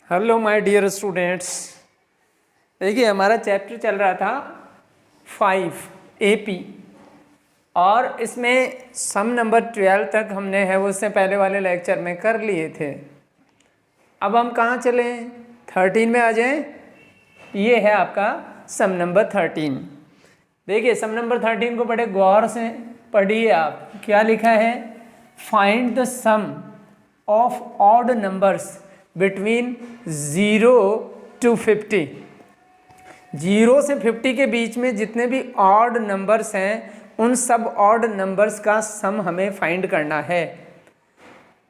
Hello my dear students. देखिए हमारा chapter चल रहा था 5 एपी और इसमें सम नंबर 12 तक हमने है वो उससे पहले वाले लेक्चर में कर लिए थे। अब हम कहाँ चले, 13 में आ जाएं। ये है आपका सम नंबर 13। देखिए सम नंबर 13 को बड़े गौर से पढ़िए आप। क्या लिखा है, find the sum of odd numbers between 0 to 50। 0 से 50 के बीच में जितने भी ऑड नंबर्स हैं उन सब ऑड नंबर्स का सम हमें फाइंड करना है।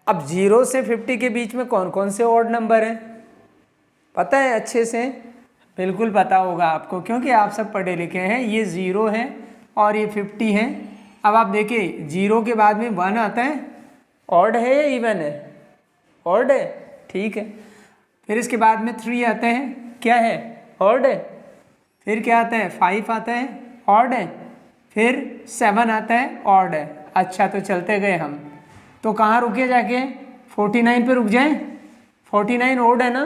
अब 0 से 50 के बीच में कौन कौन से ऑड नंबर हैं पता है अच्छे से? बिल्कुल पता होगा आपको, क्योंकि आप सब पढ़े लिखे हैं। ये 0 है और ये 50 है। अब आप देखिए 0 के बाद में 1 आता है, ऑड है या इवन है? ऑड है, ठीक है। फिर इसके बाद में 3 आते हैं, क्या है? ऑड है। फिर क्या आता है? 5 आता है, ऑड है। फिर 7 आता है, ऑड है। अच्छा तो चलते गए हम, तो कहाँ रुके जाके? 49 पे रुक जाएं। 49 ऑड है ना?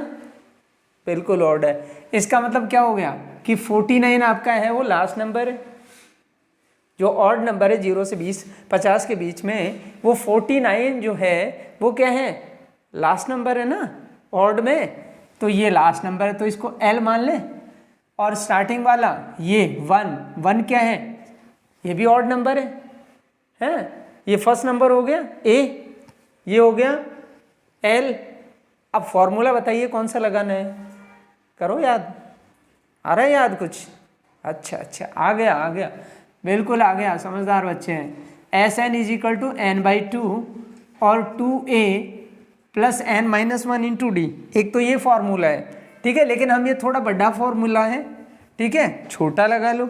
बिल्कुल ऑड है। इसका मतलब क्या हो गया कि 49 आपका है वो लास्ट नंबर है। जो ऑड नंबर है 0 से 50 के बीच में, वो 49 जो है वो क्या है? लास्ट नंबर है ना ऑड में, तो ये लास्ट नंबर है, तो इसको L मान ले। और स्टार्टिंग वाला ये 1 क्या है? ये भी ऑड नंबर है? ये फर्स्ट नंबर हो गया A, ये हो गया L। अब फॉर्मूला बताइए कौन सा लगाना है, करो याद। आ रहा है याद कुछ? अच्छा आ गया, बिल्कुल आ गया, समझदार बच्चे हैं। Sn = n/2 और 2a + n-1 × d। एक तो ये फॉर्मूला है, ठीक है। लेकिन हम ये थोड़ा बड़ा फॉर्मूला है, ठीक है, छोटा लगा लो।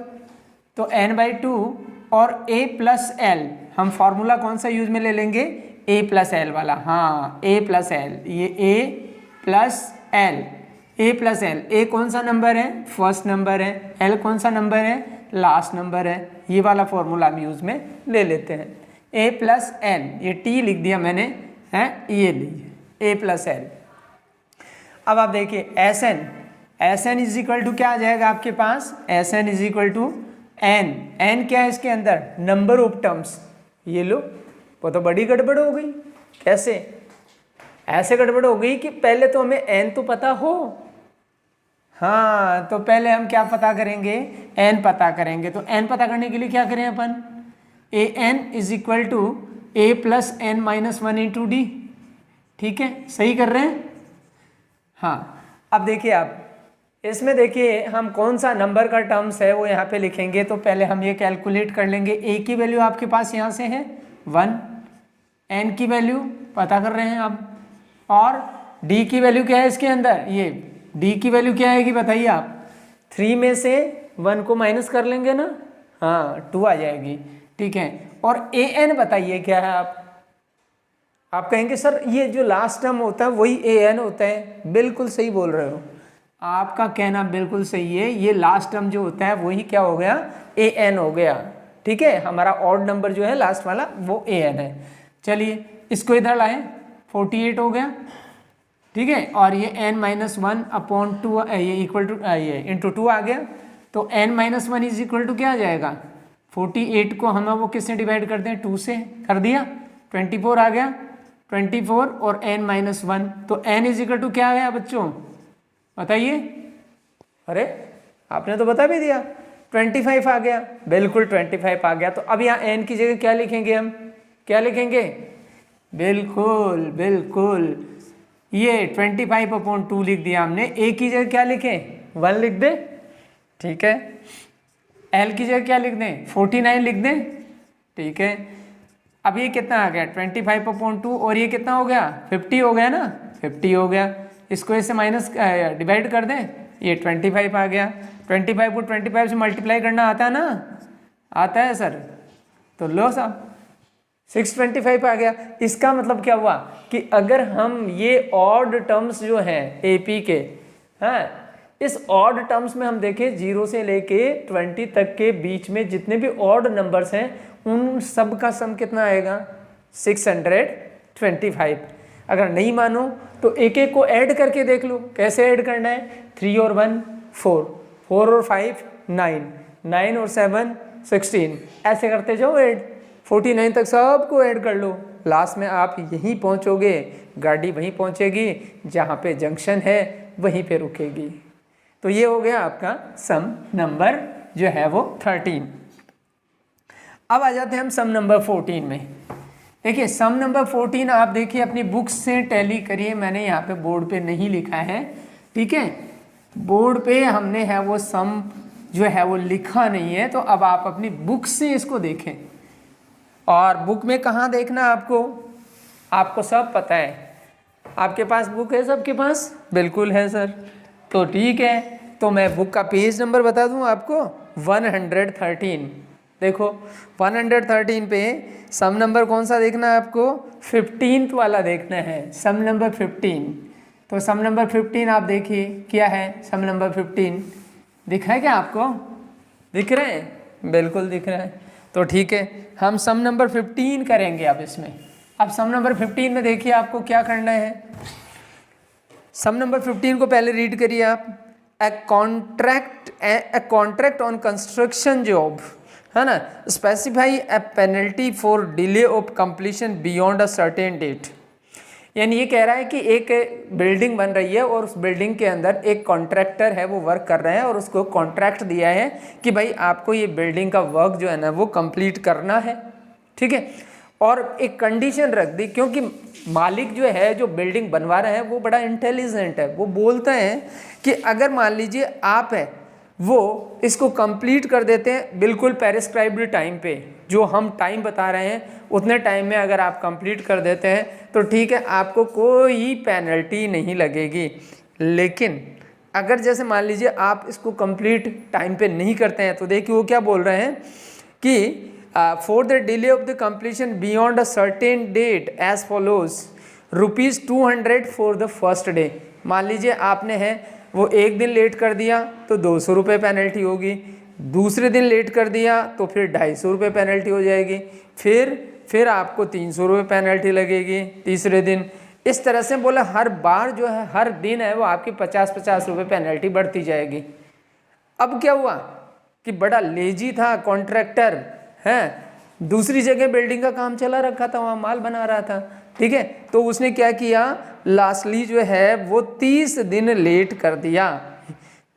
तो n/2 और a + l, हम फॉर्मूला कौन सा यूज में ले लेंगे? a + l वाला। हाँ, a + l, ये a + l, a + l। a कौन सा नंबर है? फर्स्ट नंबर है। l कौन सा नंबर है? लास्ट नंबर है। ये वाला फॉर्मूला हम यूज में ले लेते हैं। a + n, ये t लिख दिया मैंने, है ये लीजिए a + l। अब आप देखिए Sn = क्या आ जाएगा आपके पास? Sn = n क्या है इसके अंदर? Number of terms. ये लो, वो तो बड़ी गड़बड़ हो गई। कैसे? ऐसे गड़बड़ हो गई कि पहले तो हमें n तो पता हो। हाँ, तो पहले हम क्या पता करेंगे? n पता करेंगे। तो n पता करने के लिए क्या करें अपन? an = a + n-1 × d। ठीक है, सही कर रहे हैं? हाँ, अब देखिए आप इसमें देखिए हम कौन सा नंबर का टर्म्स है वो यहाँ पे लिखेंगे। तो पहले हम ये कैलकुलेट कर लेंगे। a की वैल्यू आपके पास यहाँ से है 1, n की वैल्यू पता कर रहे हैं आप, और d की वैल्यू क्या है इसके अंदर? ये d की वैल्यू क्या आएगी बताइए आप? 3 में से 1 को माइनस कर लेंगे ना, हाँ 2 आ जाएगी, ठीक है। और an बताइए क्या है? आप कहेंगे सर ये जो लास्ट टर्म होता है वही an होता है। बिल्कुल सही बोल रहे हो, आपका कहना बिल्कुल सही है। ये लास्ट टर्म जो होता है वही क्या हो गया? an हो गया, ठीक है। हमारा ऑड नंबर जो है लास्ट वाला वो an है। चलिए इसको इधर लाएं, 48 हो गया, ठीक है। और ये n-1/2 ये इक्वल टू ये इंटू 2 आ गया। तो n-1 = क्या आ जाएगा? 48 को हम वो किससे डिवाइड करते हैं? 2 से कर दिया, 24 आ गया। 24 और n-1, तो n = क्या आया बच्चों बताइए? अरे आपने तो बता भी दिया, 25 आ गया। बिल्कुल 25 आ गया। तो अब यहाँ n की जगह क्या लिखेंगे? हम क्या लिखेंगे? बिल्कुल ये 25/2 लिख दिया हमने। a की जगह क्या लिखें? 1 लिख दे, ठीक है। l की जगह क्या लिख दें? 49 लिख दें, ठीक है। अब ये कितना आ गया? 25/2 और ये कितना हो गया? 50 हो गया ना, 50 हो गया। इसको ऐसे माइनस डिवाइड कर दें, ये 25 आ गया। 25 को 25 से मल्टीप्लाई करना आता है ना? आता है सर। तो लो साहब 625 आ गया। इसका मतलब क्या हुआ कि अगर हम ये ऑड टर्म्स जो हैं एपी के, हाँ, इस ऑड टर्म्स में हम देखें 0 से लेके 20 तक के बीच में जितने भी ऑड नंबर्स हैं उन सब का सम कितना आएगा? 625। अगर नहीं मानो तो एक एक को ऐड करके देख लो, कैसे ऐड करना है। 3 और 1 4, 4 और 5 9, 9 और 7 16, ऐसे करते जाओ ऐड, 49 तक सबको ऐड कर लो। लास्ट में आप यहीं पहुंचोगे, गाड़ी वहीं पहुंचेगी जहां पे जंक्शन है, वहीं पे रुकेगी। तो ये हो गया आपका सम नंबर जो है वो 13। अब आ जाते हैं हम सम नंबर 14 में। देखिए सम नंबर 14 आप देखिए अपनी बुक्स से टैली करिए, मैंने यहाँ पे बोर्ड पे नहीं लिखा है, ठीक है, बोर्ड पे हमने है वो सम जो है वो लिखा नहीं है, तो अब आप अपनी बुक से इसको देखें। और बुक में कहाँ देखना आपको, आपको सब पता है, आपके पास बुक है, सबके पास बिल्कुल है सर, तो ठीक है, तो मैं बुक का पेज नंबर बता दूं आपको, 113। देखो 113 पे सम नंबर कौन सा देखना है आपको, 15th वाला देखना है, सम नंबर 15। तो सम नंबर 15 आप देखिए क्या है, सम नंबर 15 दिख रहा है क्या आपको, दिख रहे हैं, बिल्कुल दिख रहा है। तो ठीक है, हम सम नंबर 15 करेंगे अब इसमें। अब सम नंबर 15 में देखिए आपको क्या करना है, सम नंबर 15 को पहले रीड करिए आप। A contract on construction job, है ना, specify a penalty for delay of completion beyond a certain date. यानी ये कह रहा है कि एक बिल्डिंग बन रही है और उस बिल्डिंग के अंदर एक कॉन्ट्रैक्टर है, वो वर्क कर रहे हैं और उसको कॉन्ट्रैक्ट दिया है कि भाई आपको ये बिल्डिंग का वर्क जो है ना वो कंप्लीट करना है, ठीक है। और एक कंडीशन रख दी, क्योंकि मालिक जो है जो बिल्डिंग बनवा रहे हैं वो बड़ा इंटेलिजेंट है, वो बोलते हैं कि अगर मान लीजिए आप है वो इसको कंप्लीट कर देते हैं बिल्कुल प्रेस्क्राइब्ड टाइम पे, जो हम टाइम बता रहे हैं उतने टाइम में अगर आप कंप्लीट कर देते हैं तो ठीक है, आपको कोई पेनल्टी नहीं लगेगी। लेकिन अगर जैसे मान लीजिए आप इसको कंप्लीट टाइम पे नहीं करते हैं, तो देखिए वो क्या बोल रहे हैं कि for the delay of the completion beyond a certain date as follows, ₹200 for the first day. मान लीजिए आपने है वो एक दिन लेट कर दिया तो 200 रुपये पेनल्टी होगी, दूसरे दिन लेट कर दिया तो फिर 250 रुपये पेनल्टी हो जाएगी, फिर आपको 300 रुपये पेनल्टी लगेगी तीसरे दिन। इस तरह से बोला हर बार जो है हर दिन है वो आपकी 50-50 रुपये पेनल्टी बढ़ती जाएगी। अब क्या हुआ कि बड़ा लेजी था कॉन्ट्रैक्टर, है दूसरी जगह बिल्डिंग का काम चला रखा था, वहाँ माल बना रहा था, ठीक है, तो उसने क्या किया, लास्टली जो है वो 30 दिन लेट कर दिया।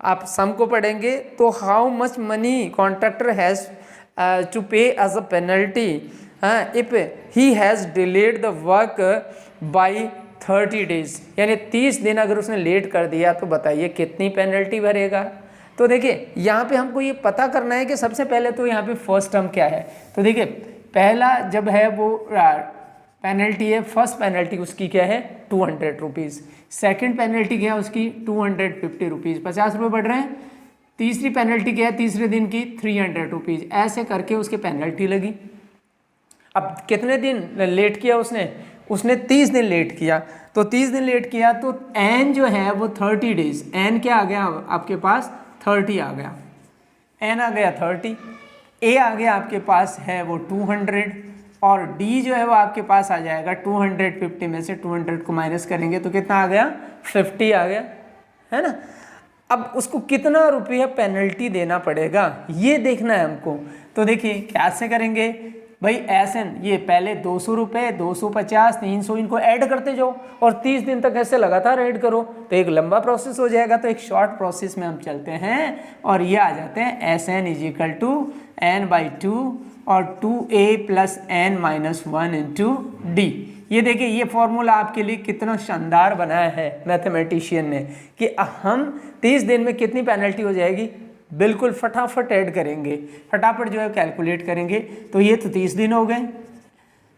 आप सम को पढ़ेंगे तो how much money contractor has to pay as a penalty if he has delayed the work by 30 days, यानी 30 दिन अगर उसने लेट कर दिया तो बताइए कितनी पेनल्टी भरेगा। तो देखिए यहाँ पे हमको ये पता करना है कि सबसे पहले तो यहाँ पे फर्स्ट टर्म क्या है। तो देखिए पहला जब है वो पेनल्टी है, फर्स्ट पेनल्टी उसकी क्या है 200 रुपीज़, सेकेंड पेनल्टी क्या है उसकी 250 रुपीज़, 50 रुपये बढ़ रहे हैं। तीसरी पेनल्टी क्या है तीसरे दिन की 300 रुपीज़, ऐसे करके उसकी पेनल्टी लगी। अब कितने दिन लेट किया उसने 30 दिन लेट किया, तो 30 दिन लेट किया तो एन जो है वो 30 डेज, एन क्या आ गया आपके पास 30 आ गया, एन आ गया 30, ए आ गया आपके पास है वो 200 और डी जो है वो आपके पास आ जाएगा 250 में से 200 को माइनस करेंगे तो कितना आ गया 50 आ गया, है ना। अब उसको कितना रुपया पेनल्टी देना पड़ेगा ये देखना है हमको। तो देखिए कैसे करेंगे भाई, ऐसे ये पहले 200 रुपये 250 300 इनको ऐड करते जाओ और 30 दिन तक ऐसे लगातार ऐड करो तो एक लंबा प्रोसेस हो जाएगा। तो एक शॉर्ट प्रोसेस में हम चलते हैं और ये आ जाते हैं Sn इजिकल टू n/2 और 2a + n-1 इंटू डी। ये देखिए ये फॉर्मूला आपके लिए कितना शानदार बनाया है मैथमेटिशियन ने कि हम 30 दिन में कितनी पेनल्टी हो जाएगी बिल्कुल फटाफट ऐड करेंगे, फटाफट जो है कैलकुलेट करेंगे। तो ये तो 30 दिन हो गए,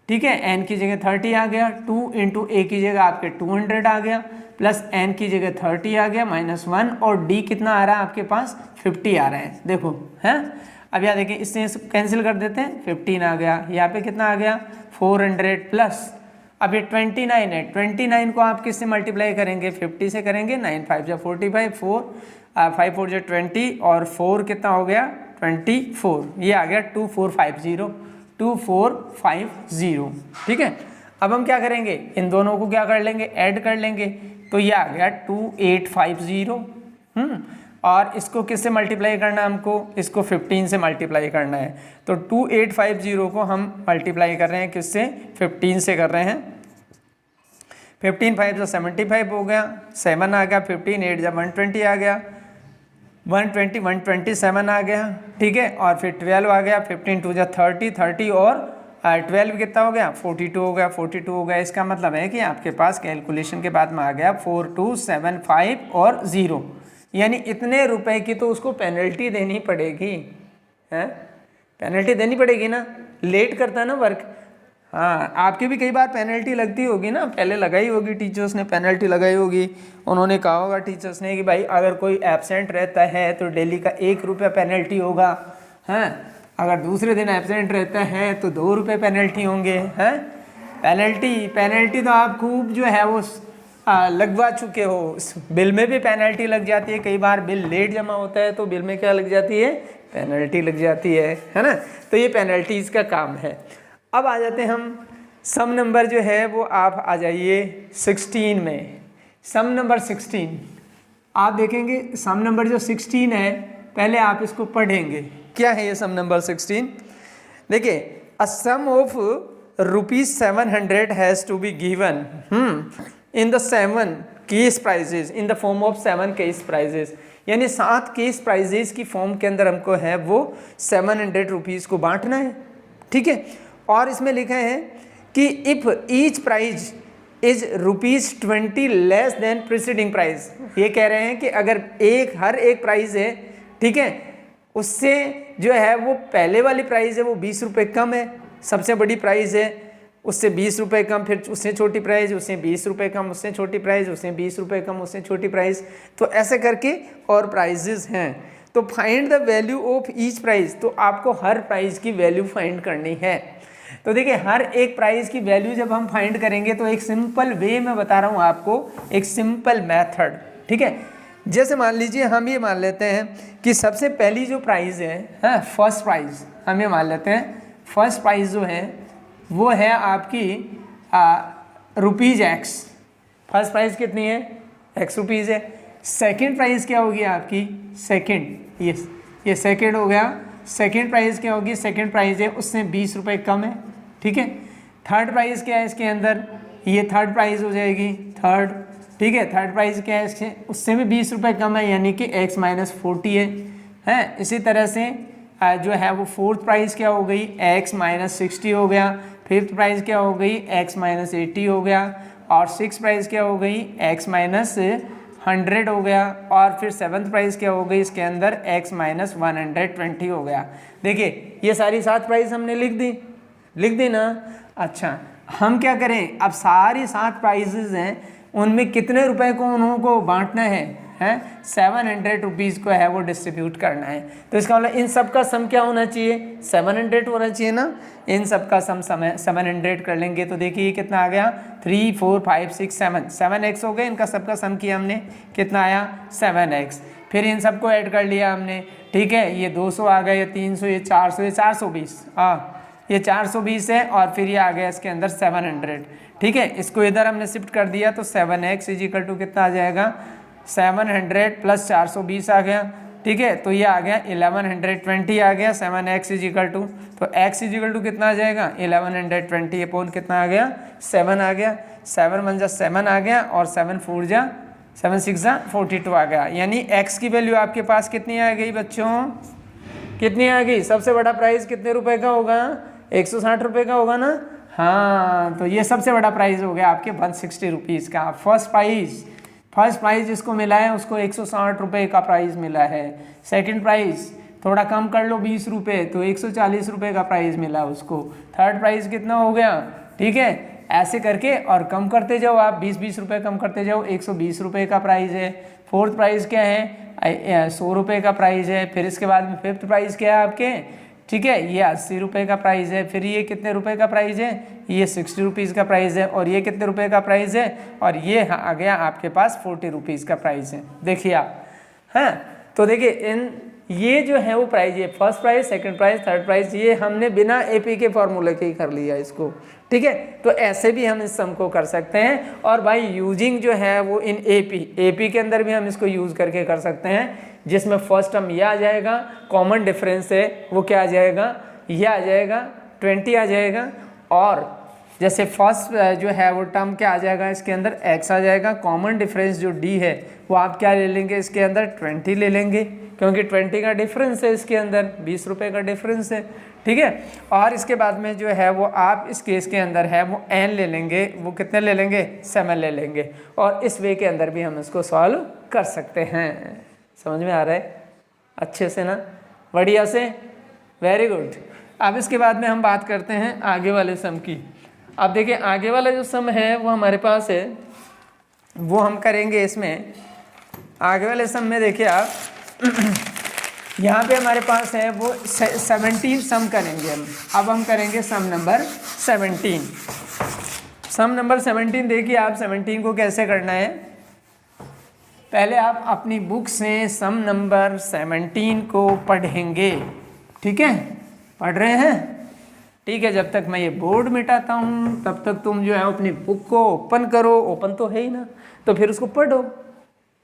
ठीक है, n की जगह 30 आ गया, 2 × a की जगह आपके 200 आ गया, प्लस n की जगह 30 आ गया -1 और d कितना आ रहा है आपके पास 50 आ रहा है। देखो है, अब यहाँ देखिए इससे कैंसिल कर देते हैं, 15 आ गया, यहाँ पे कितना आ गया 400 प्लस अब ये 29 है, 29 को आप किससे मल्टीप्लाई करेंगे 50 से करेंगे, 9 5 जा 45, 5 4 जा 20 और 4 कितना हो गया 24, ये आ गया 2450, 2450, ठीक है। अब हम क्या करेंगे, इन दोनों को क्या कर लेंगे, ऐड कर लेंगे, तो ये आ गया 2850। और इसको किससे मल्टीप्लाई करना है हमको, इसको 15 से मल्टीप्लाई करना है। तो 2850 को हम मल्टीप्लाई कर रहे हैं किससे, 15 से कर रहे हैं। 15 5 से 75 हो गया, 7 आ गया, 15 8 जब 120 आ गया, 120 127 आ गया, ठीक है। और फिर 12 आ गया, 15 2 जा 30, 30 और 12 कितना हो गया, 42 हो गया, 42 हो गया। इसका मतलब है कि आपके पास कैलकुलेशन के बाद में आ गया 4275 और 0, यानी इतने रुपए की तो उसको पेनल्टी देनी पड़ेगी, है पेनल्टी देनी पड़ेगी ना, लेट करता है ना वर्क। हाँ, आपकी भी कई बार पेनल्टी लगती होगी ना, पहले लगाई होगी, टीचर्स ने पेनल्टी लगाई होगी, उन्होंने कहा होगा टीचर्स ने कि भाई अगर कोई एब्सेंट रहता है तो डेली का 1 रुपया पेनल्टी होगा, हैं अगर दूसरे दिन एब्सेंट रहता है तो 2 रुपये पेनल्टी होंगे, हैं पेनल्टी तो आप खूब जो है वो लगवा चुके हो। बिल में भी पेनल्टी लग जाती है, कई बार बिल लेट जमा होता है तो बिल में क्या लग जाती है, पेनल्टी लग जाती है ना। तो ये पेनल्टीज का काम है। अब आ जाते हैं हम सम नंबर जो है वो आप आ जाइए 16 में। सम नंबर 16 आप देखेंगे, सम नंबर जो 16 है पहले आप इसको पढ़ेंगे। क्या है ये सम नंबर 16? देखिए, a sum of ₹700 has to be given in the 7 case prizes in the form of 7 case prizes, यानी 7 केस प्राइजेज की फॉर्म के अंदर हमको है वो 700 रुपीज़ को बांटना है, ठीक है। और इसमें लिखा है कि if each prize is ₹20 less than preceding price. ये कह रहे हैं कि अगर हर एक प्राइस है, ठीक है, उससे जो है वो पहले वाली प्राइस है वो 20 रुपये कम है, सबसे बड़ी प्राइस है उससे 20 रुपये कम, फिर उससे छोटी प्राइस, उससे 20 रुपये कम, उससे छोटी प्राइस, उससे 20 रुपये कम, उससे छोटी प्राइस, तो ऐसे करके और प्राइजेस हैं। तो find the value of each price, तो आपको हर प्राइस की वैल्यू फाइंड करनी है। तो देखिए, हर एक प्राइस की वैल्यू जब हम फाइंड करेंगे तो एक सिंपल वे में बता रहा हूँ आपको, एक सिंपल मेथड, ठीक है। जैसे मान लीजिए हम ये मान लेते हैं कि सबसे पहली जो प्राइस है, फर्स्ट प्राइस, हम ये मान लेते हैं फर्स्ट प्राइस जो है वो है आपकी ₹X। फर्स्ट प्राइस कितनी है, X रुपीज़ है। सेकंड प्राइस क्या होगी आपकी, सेकंड, ये सेकंड हो गया। सेकंड प्राइस क्या होगी, सेकंड प्राइस है उससे 20 रुपये कम है, ठीक है। थर्ड प्राइस क्या है इसके अंदर, ये थर्ड प्राइस हो जाएगी, थर्ड, ठीक है। थर्ड प्राइस क्या है इसके, उससे भी 20 रुपये कम है, यानी कि X - 40 है। इसी तरह से जो है वो फोर्थ प्राइस क्या हो गई, X - 60 हो गया। फिफ्थ प्राइस क्या हो गई, X - 80 हो गया। और सिक्स प्राइस क्या हो गई, X - 100 हो गया। और फिर सेवन्थ प्राइस क्या हो गई इसके अंदर, X - 120 हो गया। देखिए, ये सारी 7 प्राइस हमने लिख दी ना। अच्छा, हम क्या करें, अब सारी 7 प्राइजेज हैं, उनमें कितने रुपए को उनको बांटना है, 700 रुपीज़ को है वो डिस्ट्रीब्यूट करना है। तो इसका मतलब इन सब का सम क्या होना चाहिए, 700 होना चाहिए ना। इन सब का सम 700 कर लेंगे तो देखिए ये कितना आ गया, 3 4 5 6 7x हो गए। इनका सबका सम किया हमने, कितना आया, 7x। फिर इन सबको ऐड कर लिया हमने, ठीक है। ये 200 आ गया, ये 300, ये 400, ये 420, ये 420 है। और फिर ये आ गया इसके अंदर 700, ठीक है। इसको इधर हमने शिफ्ट कर दिया तो 7x = कितना आ जाएगा, 700 + 420 आ गया, ठीक है। तो ये आ गया 1120 आ गया 7x = तो x = कितना आ जाएगा, 1120 अपॉन कितना आ गया, 7 आ गया। 7 × 7 आ गया और 7 × 7 6 42 आ गया। यानी x की वैल्यू आपके पास कितनी आ गई बच्चों, कितनी आ गई। सबसे बड़ा प्राइस कितने रुपए का होगा, 160 रुपये का होगा ना। हाँ, तो ये सबसे बड़ा प्राइस हो गया आपके 160 रुपीज़ का। फर्स्ट प्राइस जिसको मिला है उसको 160 रुपये का प्राइस मिला है। सेकंड प्राइस थोड़ा कम कर लो 20 रुपये, तो 140 रुपये का प्राइस मिला उसको। थर्ड प्राइस कितना हो गया, ठीक है। ऐसे करके और कम करते जाओ आप, 20 रुपये कम करते जाओ, 120 रुपये का प्राइस है। फोर्थ प्राइस क्या है, 100 रुपये का प्राइस है। फिर इसके बाद में फिफ्थ प्राइस क्या है आपके, ठीक है, ये 80 रुपये का प्राइस है। फिर ये कितने रुपए का प्राइस है, ये 60 रुपीज़ का प्राइस है। और ये कितने रुपए का प्राइस है, और ये आ गया आपके पास 40 रुपीज़ का प्राइस है। देखिए आप, हाँ, तो देखिए ये जो है वो प्राइज है, first prize, second prize, third prize, ये हमने बिना एपी के फॉर्मूले के ही कर लिया इसको, ठीक है। तो ऐसे भी हम इस सम को कर सकते हैं, और भाई यूजिंग जो है वो इन एपी के अंदर भी हम इसको यूज़ करके कर सकते हैं, जिसमें फर्स्ट टर्म ये आ जाएगा, कॉमन डिफरेंस है वो क्या आ जाएगा, ये आ जाएगा 20 आ जाएगा, और जैसे फर्स्ट जो है वो टर्म क्या आ जाएगा इसके अंदर x आ जाएगा, कॉमन डिफरेंस जो d है वो आप क्या ले लेंगे इसके अंदर 20 ले लेंगे, क्योंकि 20 का डिफरेंस है इसके अंदर, 20 रुपये का डिफरेंस है, ठीक है। और इसके बाद में जो है वो आप इस केस के अंदर है वो n ले लेंगे, वो कितने ले लेंगे, 7 ले लेंगे, और इस वे के अंदर भी हम इसको सॉल्व कर सकते हैं। समझ में आ रहा है अच्छे से ना, बढ़िया से, वेरी गुड। अब इसके बाद में हम बात करते हैं आगे वाले सम की। अब देखिए आगे वाला जो सम है वो हमारे पास है, वो हम करेंगे इसमें, आगे वाले सम में देखिए आप यहाँ पे हमारे पास है वो 17 सम करेंगे हम। अब हम करेंगे सम नंबर 17। सम नंबर 17 देखिए आप 17 को कैसे करना है, पहले आप अपनी बुक से सम नंबर 17 को पढ़ेंगे, ठीक है, पढ़ रहे हैं, ठीक है। जब तक मैं ये बोर्ड मिटाता हूँ तब तक तुम जो है अपनी बुक को ओपन करो, ओपन तो है ही ना, तो फिर उसको पढ़ो।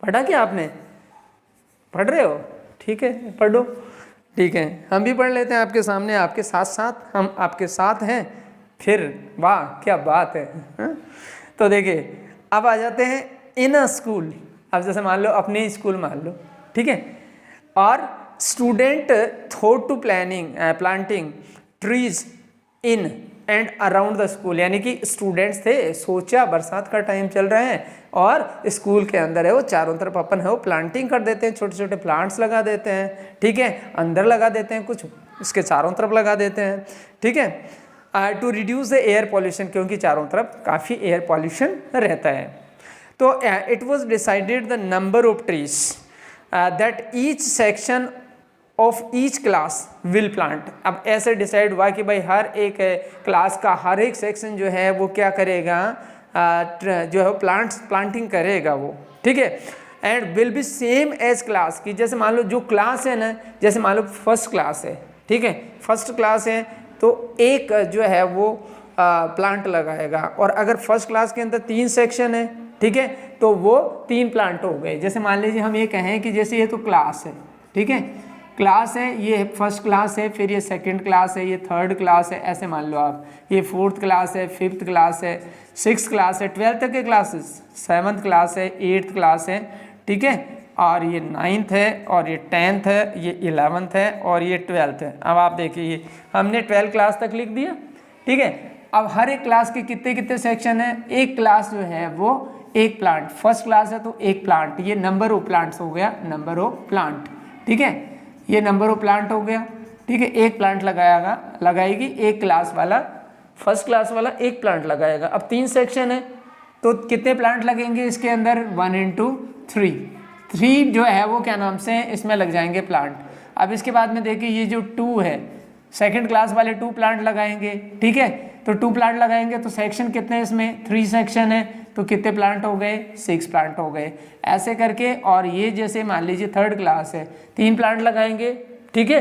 पढ़ा क्या आपने, पढ़ रहे हो, ठीक है, पढ़ो, ठीक है। हम भी पढ़ लेते हैं आपके सामने, आपके साथ साथ हम आपके साथ हैं, फिर वाह क्या बात है, हा? तो देखिए अब आ जाते हैं इन अ स्कूल। अब जैसे मान लो अपने स्कूल मान लो, ठीक है, और student thought to planting trees in and around the school, यानी कि स्टूडेंट्स थे, सोचा बरसात का टाइम चल रहा है और स्कूल के अंदर है वो चारों तरफ अपन है वो प्लांटिंग कर देते हैं, छोटे छोटे प्लांट्स लगा देते हैं, ठीक है, अंदर लगा देते हैं, कुछ इसके चारों तरफ लगा देते हैं, ठीक है, to reduce the air pollution, क्योंकि चारों तरफ काफ़ी एयर पॉल्यूशन रहता है। तो it was decided the number of trees that each section of each class will plant. अब ऐसे डिसाइड हुआ कि भाई हर एक क्लास का हर एक सेक्शन जो है वो क्या करेगा, जो है प्लांटिंग करेगा वो, ठीक है, and will be same as class की, जैसे मान लो जो क्लास है ना, जैसे मान लो फर्स्ट क्लास है, ठीक है, फर्स्ट क्लास है तो एक जो है वो प्लांट लगाएगा, और अगर फर्स्ट क्लास के अंदर 3 सेक्शन है, ठीक है, तो वो 3 प्लांट हो गए। जैसे मान लीजिए हम ये कहें कि जैसे ये तो क्लास है, ठीक है, क्लास है, ये फर्स्ट क्लास है, फिर ये सेकंड क्लास है, ये थर्ड क्लास है, ऐसे मान लो आप, ये फोर्थ क्लास है, फिफ्थ क्लास है, सिक्स्थ क्लास है, 12th तक के क्लासेस, 7th क्लास है, 8th क्लास है, ठीक है, और ये 9th है, और ये 10th है, ये 11th है, और ये 12th है। अब आप देखिए हमने 12 क्लास तक लिख दिया, ठीक है। अब हर एक क्लास के कितने कितने सेक्शन है, एक क्लास जो है वो एक प्लांट, फर्स्ट क्लास है तो एक प्लांट, ये नंबर ऑफ प्लांट्स हो गया, नंबर ऑफ प्लांट, ठीक है, ये नंबर ऑफ प्लांट हो गया, ठीक है, एक प्लांट लगाएगी एक क्लास वाला, फर्स्ट क्लास वाला एक प्लांट लगाएगा। अब 3 सेक्शन है तो कितने प्लांट लगेंगे इसके अंदर, 1 into 3 जो है वो क्या नाम से इसमें लग जाएंगे प्लांट। अब इसके बाद में देखिए ये जो 2 है, सेकंड क्लास वाले 2 प्लांट लगाएंगे, ठीक है, तो 2 प्लांट लगाएंगे तो सेक्शन कितने इसमें, 3 सेक्शन है, तो कितने प्लांट हो गए, 6 प्लांट हो गए, ऐसे करके। और ये जैसे मान लीजिए थर्ड क्लास है, 3 प्लांट लगाएंगे, ठीक है,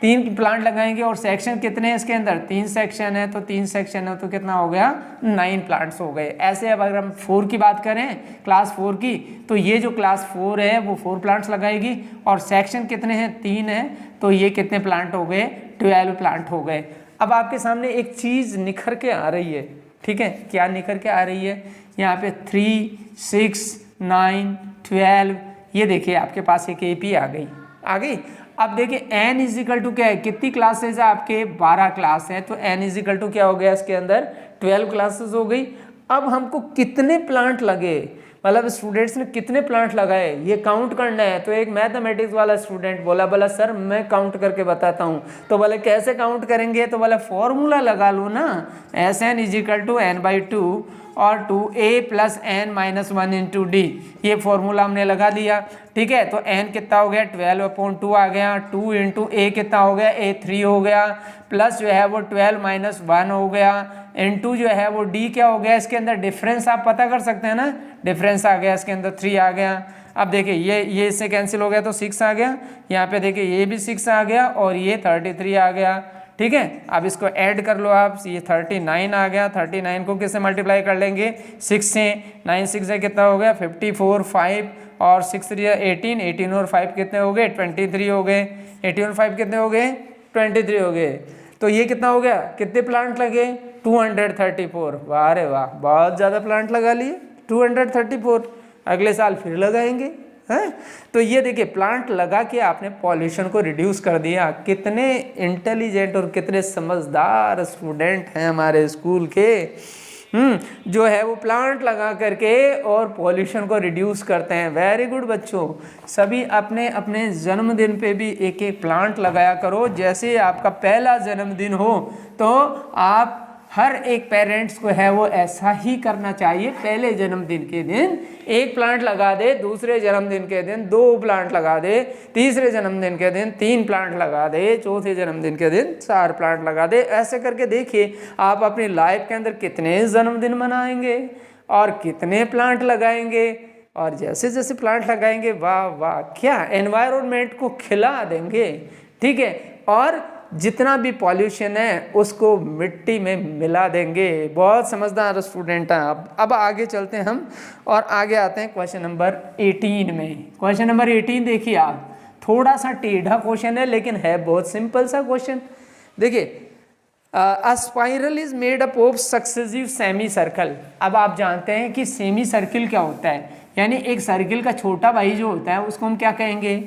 3 प्लांट लगाएंगे, और सेक्शन कितने हैं इसके अंदर, 3 सेक्शन है, तो 3 सेक्शन है तो कितना हो गया, 9 प्लांट्स हो गए। ऐसे अब अगर हम 4 की बात करें, क्लास 4 की, तो ये जो क्लास 4 है वो 4 प्लांट्स लगाएगी, और सेक्शन कितने हैं, 3 है, तो ये कितने प्लांट हो गए, 12 प्लांट हो गए। अब आपके सामने एक चीज़ निखर के आ रही है, ठीक है, क्या निखर के आ रही है, यहाँ पे 3, 6, 9, 12, ये देखिए आपके पास एक एपी आ गई। अब देखिए n इज इक्वल टू क्या है, कितनी क्लासेज है आपके, 12 क्लास है, तो n इज इक्वल टू क्या हो गया इसके अंदर, 12 क्लासेस हो गई। अब हमको कितने प्लांट लगे, मतलब स्टूडेंट्स ने कितने प्लांट लगाए ये काउंट करना है। तो एक मैथमेटिक्स वाला स्टूडेंट बोला सर मैं काउंट करके बताता हूँ। तो बोले कैसे काउंट करेंगे, तो बोला फॉर्मूला लगा लो ना, SN is equal to n/2 और 2a + n-1 × d, ये फॉर्मूला हमने लगा दिया, ठीक है। तो n कितना हो गया, 12/2 आ गया, 2 × a कितना हो गया, a 3 हो गया, प्लस जो है वो 12 - 1 हो गया, इनटू जो है वो d क्या हो गया, इसके अंदर डिफरेंस आप पता कर सकते हैं ना, डिफरेंस आ गया इसके अंदर 3 आ गया। अब देखिए ये इससे कैंसिल हो गया तो 6 आ गया, यहाँ पे देखिए ये भी 6 आ गया और ये 33 आ गया। ठीक है, अब इसको ऐड कर लो आप, ये 39 आ गया। 39 को किससे मल्टीप्लाई कर लेंगे? 6 से। 9 6 से कितना हो गया? 54, 5 और 6 3 18, 18 और 5 कितने हो गए? 23 हो गए। 18 और 5 कितने हो गए? 23 हो गए। तो ये कितना हो गया? कितने प्लांट लगे? 234। वाह रे वाह, बहुत ज़्यादा प्लांट लगा लिए, 234। अगले साल फिर लगाएंगे हैं। तो ये देखिए प्लांट लगा के आपने पॉल्यूशन को रिड्यूस कर दिया। कितने इंटेलिजेंट और कितने समझदार स्टूडेंट हैं हमारे स्कूल के, जो है वो प्लांट लगा करके और पॉल्यूशन को रिड्यूस करते हैं। वेरी गुड बच्चों, सभी अपने अपने जन्मदिन पे भी एक एक प्लांट लगाया करो। जैसे आपका पहला जन्मदिन हो तो आप हर एक पेरेंट्स को है वो ऐसा ही करना चाहिए। पहले जन्मदिन के दिन एक प्लांट लगा दे, दूसरे जन्मदिन के दिन 2 प्लांट लगा दे, तीसरे जन्मदिन के दिन 3 प्लांट लगा दे, चौथे जन्मदिन के दिन 4 प्लांट लगा दे। ऐसे करके देखिए आप अपनी लाइफ के अंदर कितने जन्मदिन मनाएंगे और कितने प्लांट लगाएंगे। और जैसे जैसे प्लांट लगाएंगे, वाह वाह, क्या एनवायरनमेंट को खिला देंगे। ठीक है, और जितना भी पॉल्यूशन है उसको मिट्टी में मिला देंगे। बहुत समझदार स्टूडेंट हैं। अब आगे चलते हैं हम और आगे आते हैं क्वेश्चन नंबर 18 में। क्वेश्चन नंबर 18 देखिए आप, थोड़ा सा टेढ़ा क्वेश्चन है लेकिन है बहुत सिंपल सा क्वेश्चन। देखिए, अ spiral is made up of successive semi circle. अब आप जानते हैं कि सेमी सर्किल क्या होता है, यानी एक सर्किल का छोटा भाई जो होता है उसको हम क्या कहेंगे?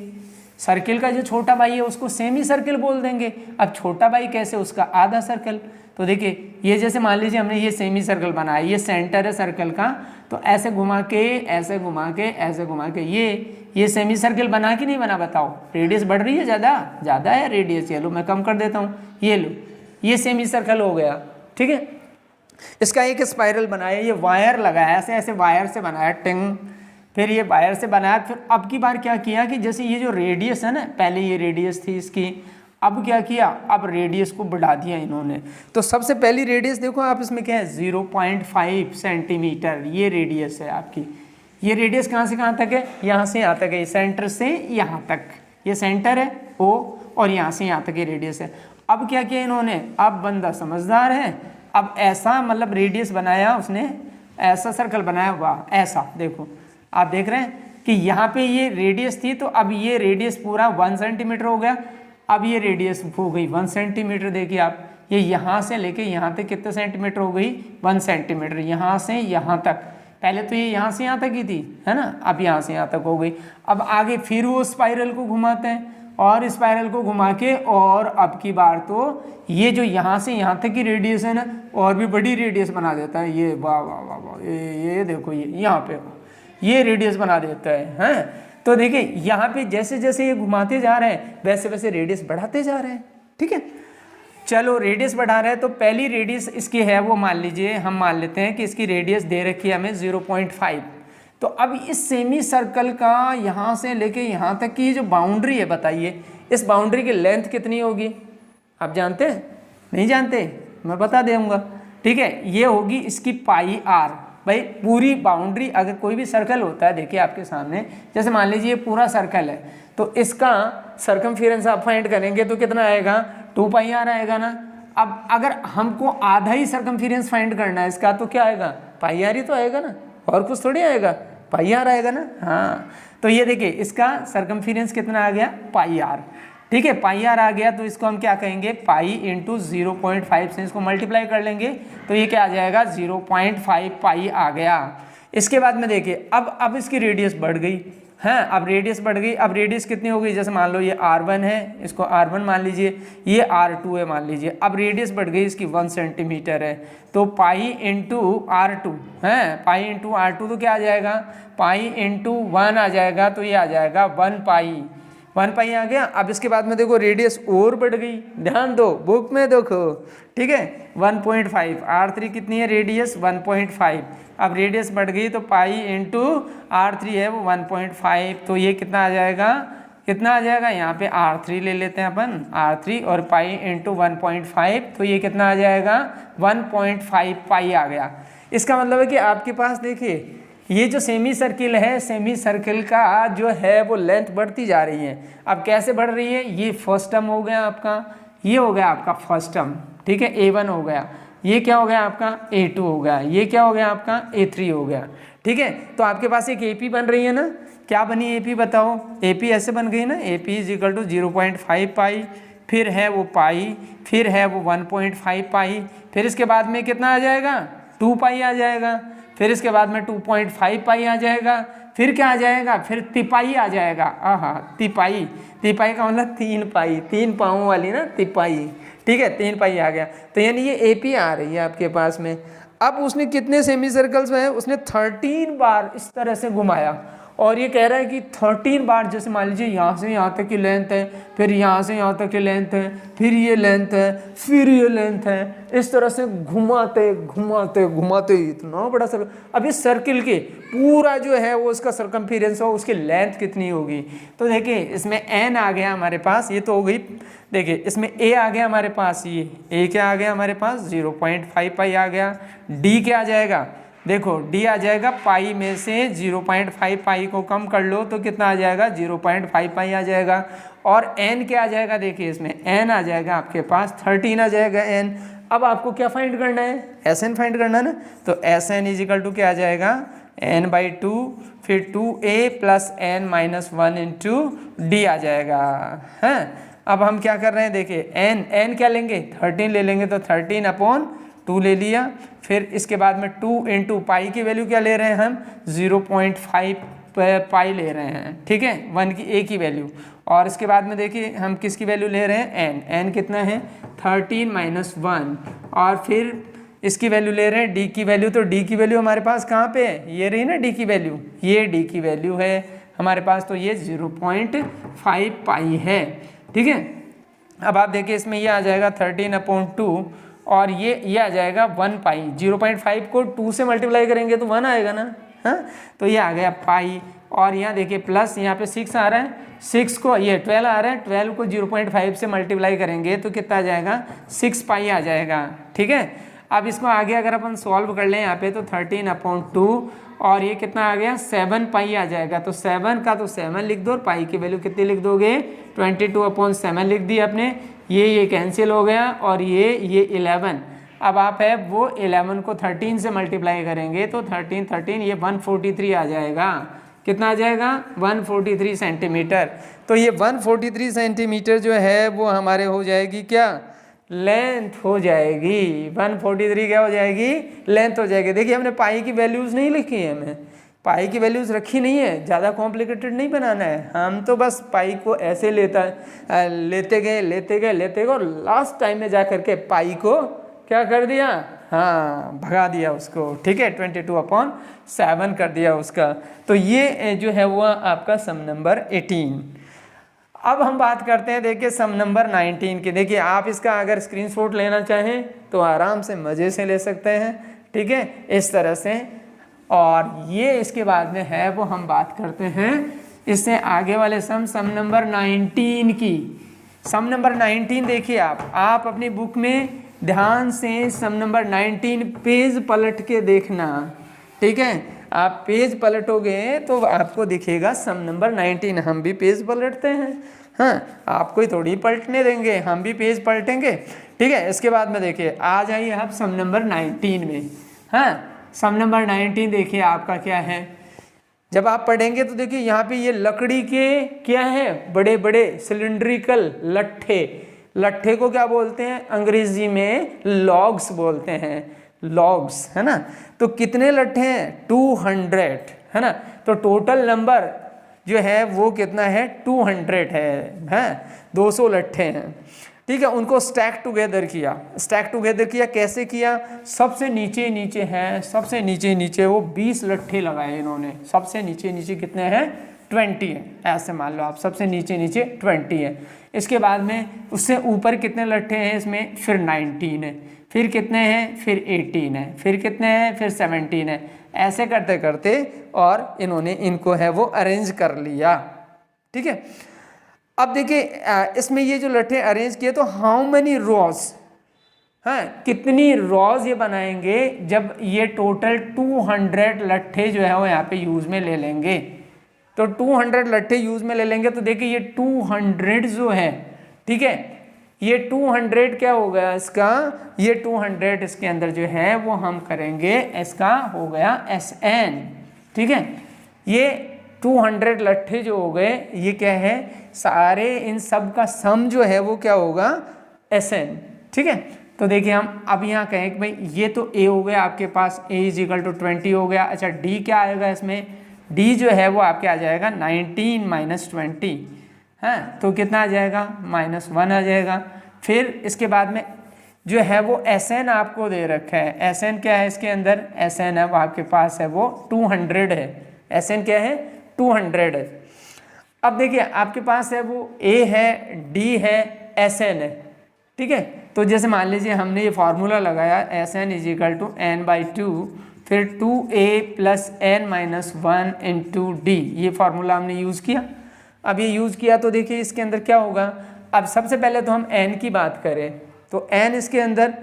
सर्किल का जो छोटा भाई है उसको सेमी सर्किल बोल देंगे। अब छोटा भाई कैसे? उसका आधा सर्कल। तो देखिए ये जैसे मान लीजिए हमने ये सेमी सर्कल बनाया, ये सेंटर है सर्कल का, तो ऐसे घुमा के, ऐसे घुमा के, ऐसे घुमा के ये सेमी सर्किल बना कि नहीं बना? बताओ, रेडियस बढ़ रही है ज़्यादा है रेडियस? ये लो मैं कम कर देता हूँ, ये लो, ये सेमी सर्कल हो गया। ठीक है, इसका एक स्पाइरल बनाया, ये वायर लगाया, ऐसे ऐसे वायर से बनाया टिंग, फिर ये वायर से बनाया। फिर अब की बार क्या किया कि जैसे ये जो रेडियस है ना, पहले ये रेडियस थी इसकी, अब क्या किया? अब रेडियस को बढ़ा दिया इन्होंने। तो सबसे पहली रेडियस देखो आप, इसमें क्या है? 0.5 सेंटीमीटर ये रेडियस है आपकी। ये रेडियस कहाँ से कहाँ तक है? यहाँ से यहाँ तक है, सेंटर से यहाँ तक, ये सेंटर है ओ, और यहाँ से यहाँ तक ये रेडियस है। अब क्या किया इन्होंने? अब बंदा समझदार है, अब ऐसा मतलब रेडियस बनाया उसने, ऐसा सर्कल बनाया। वाह, ऐसा देखो, आप देख रहे हैं कि यहाँ पे ये रेडियस थी, तो अब ये रेडियस पूरा 1 सेंटीमीटर हो गया। अब ये रेडियस हो गई 1 सेंटीमीटर। देखिए आप, ये यहाँ से लेके यहाँ तक कितने सेंटीमीटर हो गई? 1 सेंटीमीटर। यहाँ से यहाँ तक, पहले तो ये यहाँ से यहाँ तक ही थी, है ना, अब यहाँ से यहाँ तक हो गई। अब आगे फिर वो स्पाइरल को घुमाते हैं और स्पाइरल को घुमा के, और अब की बार तो ये जो यहाँ से यहाँ तक की रेडियस है ना, और भी बड़ी रेडियस बना देता है। ये वाह वाह वाह वाह, ये देखो, ये यहाँ पे ये रेडियस बना देता है, हैं? तो देखिए यहाँ पे जैसे जैसे ये घुमाते जा रहे हैं वैसे वैसे रेडियस बढ़ाते जा रहे हैं। ठीक है, चलो रेडियस बढ़ा रहे हैं, तो पहली रेडियस इसकी है वो मान लीजिए, हम मान लेते हैं कि इसकी रेडियस दे रखी है हमें 0.5। तो अब इस सेमी सर्कल का यहाँ से लेके यहाँ तक की जो बाउंड्री है, बताइए इस बाउंड्री की लेंथ कितनी होगी? आप जानते हैं? नहीं जानते? मैं बता दूंगा। ठीक है, ये होगी इसकी पाई आर। भाई पूरी बाउंड्री, अगर कोई भी सर्कल होता है, देखिए आपके सामने, जैसे मान लीजिए ये पूरा सर्कल है, तो इसका सर्कमफेरेंस आप फाइंड करेंगे तो कितना आएगा? 2 पाई आर आएगा ना। अब अगर हमको आधा ही सर्कमफेरेंस फाइंड करना है इसका, तो क्या आएगा? पाई आर ही तो आएगा ना, और कुछ थोड़ी आएगा, पाई आर आएगा ना। हाँ, तो ये देखिए इसका सर्कमफेरेंस कितना आ गया? पाई आर। ठीक है, पाई आर आ गया, तो इसको हम क्या कहेंगे? पाई इंटू 0.5 से इसको मल्टीप्लाई कर लेंगे, तो ये क्या आ जाएगा? 0.5 पाई आ गया। इसके बाद में देखिए अब इसकी रेडियस बढ़ गई है, अब रेडियस बढ़ गई। अब रेडियस कितनी हो गई? जैसे मान लो ये R1 है, इसको R1 मान लीजिए, ये R2 है मान लीजिए। अब रेडियस बढ़ गई इसकी 1 सेंटीमीटर है, तो पाई इंटू R2 है, पाई इंटू R2 तो क्या आ जाएगा? पाई इंटू 1 आ जाएगा, तो ये आ जाएगा 1 पाई आ गया। अब इसके बाद में देखो रेडियस और बढ़ गई, ध्यान दो बुक में देखो। ठीक है, 1.5, R3 कितनी है रेडियस? 1.5। अब रेडियस बढ़ गई तो पाई इंटू R3 है वो 1.5, तो ये कितना आ जाएगा? कितना आ जाएगा? यहाँ पे R3 ले लेते हैं अपन, R3 और पाई इंटू 1.5, तो ये कितना आ जाएगा? 1.5 पाई आ गया। इसका मतलब है कि आपके पास देखिए ये जो सेमी सर्किल है, सेमी सर्किल का जो है वो लेंथ बढ़ती जा रही है। अब कैसे बढ़ रही है, ये फर्स्ट टर्म हो गया आपका, ये हो गया आपका फर्स्ट टर्म, ठीक है, A1 हो गया, ये क्या हो गया आपका A2 हो गया, ये क्या हो गया आपका A3 हो गया, ठीक है। तो आपके पास एक AP बन रही है ना, क्या बनी AP बताओ, AP ऐसे बन गई ना, AP इज इक्वल टू 0.5 पाई, फिर है वो पाई, फिर है वो 1.5 पाई, फिर इसके बाद में कितना आ जाएगा 2 पाई आ जाएगा, फिर इसके बाद में 2.5 पाई आ जाएगा, फिर क्या आ जाएगा, फिर तिपाई आ जाएगा। तिपाई, तिपाई का मतलब 3 पाई, 3 पाँव वाली ना तिपाई, ठीक है, 3 पाई आ गया। तो यानी ये AP आ रही है आपके पास में। अब उसने कितने सेमी सर्कल्स में है, उसने 13 बार इस तरह से घुमाया, और ये कह रहा है कि 13 बार, जैसे मान लीजिए यहाँ से यहाँ तक की लेंथ है, फिर यहाँ से यहाँ तक की लेंथ है, फिर ये लेंथ है, फिर ये लेंथ है, इस तरह से घुमाते घुमाते घुमाते इतना बड़ा सर्कल। अब इस सर्किल के पूरा जो है वो उसका सर्कमफेरेंस हो, उसकी लेंथ कितनी होगी। तो देखिए इसमें n आ गया हमारे पास, ये तो हो गई, देखिए इसमें a आ गया हमारे पास, ये a क्या आ गया हमारे पास 0.5 पाई आ गया, d क्या आ जाएगा, देखो d आ जाएगा पाई में से 0.5 पाई को कम कर लो तो कितना आ जाएगा 0.5 पाई आ जाएगा, और n क्या आ जाएगा, देखिए इसमें n आ जाएगा आपके पास 13 आ जाएगा n। अब आपको क्या फाइंड करना है, Sn फाइंड करना है ना, तो Sn इज इक्वल टू क्या आ जाएगा n/2, फिर 2a plus n minus 1 into D आ जाएगा, है। अब हम क्या कर रहे हैं, देखिए n क्या लेंगे 13 ले लेंगे, तो 13/2 ले लिया, फिर इसके बाद में 2 इंटू पाई की वैल्यू क्या ले रहे हैं हम 0.5 पाई ले रहे हैं, ठीक है, 1 की a की वैल्यू, और इसके बाद में देखिए हम किसकी वैल्यू ले रहे हैं n कितना है 13 माइनस 1, और फिर इसकी वैल्यू ले रहे हैं d की वैल्यू, तो d की वैल्यू हमारे पास कहाँ पे है, ये रही ना d की वैल्यू, ये d की वैल्यू है हमारे पास, तो ये 0.5 पाई है, ठीक है। अब आप देखिए इसमें ये आ जाएगा 13/2, और ये आ जाएगा 1 पाई, 0.5 को 2 से मल्टीप्लाई करेंगे तो 1 आएगा ना, हाँ, तो ये आ गया पाई, और यहाँ देखिए प्लस यहाँ पे 6 आ रहा है, 6 को ये 12 आ रहा है, 12 को 0.5 से मल्टीप्लाई करेंगे तो कितना आ जाएगा 6 पाई आ जाएगा, ठीक है। अब इसको आगे अगर अपन सॉल्व कर लें यहाँ पे तो 13/2, और ये कितना आ गया 7 पाई आ जाएगा, तो 7 का तो 7 लिख दो, और पाई की वैल्यू कितनी लिख दोगे 22/7 लिख दी आपने, ये कैंसिल हो गया, और ये 11, अब आप है वो 11 को 13 से मल्टीप्लाई करेंगे तो 13 ये 143 आ जाएगा, कितना आ जाएगा 143 सेंटीमीटर। तो ये 143 सेंटीमीटर जो है वो हमारे हो जाएगी क्या लेंथ हो जाएगी, 143 क्या हो जाएगी लेंथ हो जाएगी। देखिए हमने पाई की वैल्यूज़ नहीं लिखी है, हमें पाई की वैल्यूज़ रखी नहीं है, ज़्यादा कॉम्प्लिकेटेड नहीं बनाना है, हम तो बस पाई को ऐसे लेते गए और लास्ट टाइम में जा करके पाई को क्या कर दिया, हाँ भगा दिया उसको, ठीक है 22/7 कर दिया उसका। तो ये जो है वो आपका सम नंबर 18। अब हम बात करते हैं देखिए सम नंबर 19 की। देखिए आप इसका अगर स्क्रीनशॉट लेना चाहें तो आराम से मज़े से ले सकते हैं, ठीक है, इस तरह से। और ये इसके बाद में है वो हम बात करते हैं इससे आगे वाले सम नंबर 19 की। सम नंबर 19 देखिए आप अपनी बुक में ध्यान से सम नंबर 19 पेज पलट के देखना, ठीक है। आप पेज पलटोगे तो आपको दिखेगा सम नंबर 19। हम भी पेज पलटते हैं, हाँ, आपको ही थोड़ी पलटने देंगे, हम भी पेज पलटेंगे, ठीक है। इसके बाद में देखिए आ जाइए आप सम नंबर 19 में, हाँ, सम नंबर 19 देखिए आपका क्या है। जब आप पढ़ेंगे तो देखिए यहाँ पे ये लकड़ी के क्या है बड़े बड़े सिलिंड्रिकल लट्ठे को क्या बोलते हैं अंग्रेजी में लॉग्स बोलते हैं, लॉग्स, है ना। तो कितने लट्ठे हैं 200, है ना। तो टोटल नंबर जो है वो कितना है 200 है 200 लट्ठे हैं, ठीक है। उनको स्टैक टुगेदर किया कैसे किया, सबसे नीचे है, सबसे नीचे वो 20 लट्ठे लगाए इन्होंने, सबसे नीचे कितने हैं 20 है, ऐसे मान लो आप, सबसे नीचे 20 है। इसके बाद में उससे ऊपर कितने लट्ठे हैं इसमें, फिर 19 है, फिर कितने हैं, फिर 18 है, फिर कितने हैं, फिर 17 है। ऐसे करते करते और इन्होंने इनको है वो अरेंज कर लिया, ठीक है। अब देखिए इसमें ये जो लट्ठे अरेंज किए तो हाउ मेनी रोज, हाँ, कितनी रॉज ये बनाएंगे जब ये टोटल 200 लट्ठे जो है वो यहाँ पे यूज़ में ले लेंगे। तो 200 लट्ठे यूज़ में ले लेंगे तो देखिए ये 200 जो है, ठीक है, ये 200 क्या हो गया इसका, ये 200 इसके अंदर जो है वो हम करेंगे, इसका हो गया SN, ठीक है। ये 200 लट्ठे जो हो गए ये क्या है, सारे इन सब का सम जो है वो क्या होगा, SN, ठीक है। तो देखिए हम अब यहाँ कहें कि भाई ये तो A हो गया आपके पास, A = 20 हो गया। अच्छा D क्या आएगा इसमें, D जो है वो आपके आ जाएगा 19 - 20, हाँ, तो कितना आ जाएगा, -1 आ जाएगा। फिर इसके बाद में जो है वो SN आपको दे रखा है, SN क्या है इसके अंदर, SN है वो आपके पास है वो 200 है, SN क्या है 200 है। अब देखिए आपके पास है वो A है, D है, SN है, ठीक है। तो जैसे मान लीजिए हमने ये फार्मूला लगाया SN = n/2, फिर 2A + n - 1 × D, ये फार्मूला हमने यूज़ किया। अब ये यूज़ किया तो देखिए इसके अंदर क्या होगा, अब सबसे पहले तो हम n की बात करें तो n इसके अंदर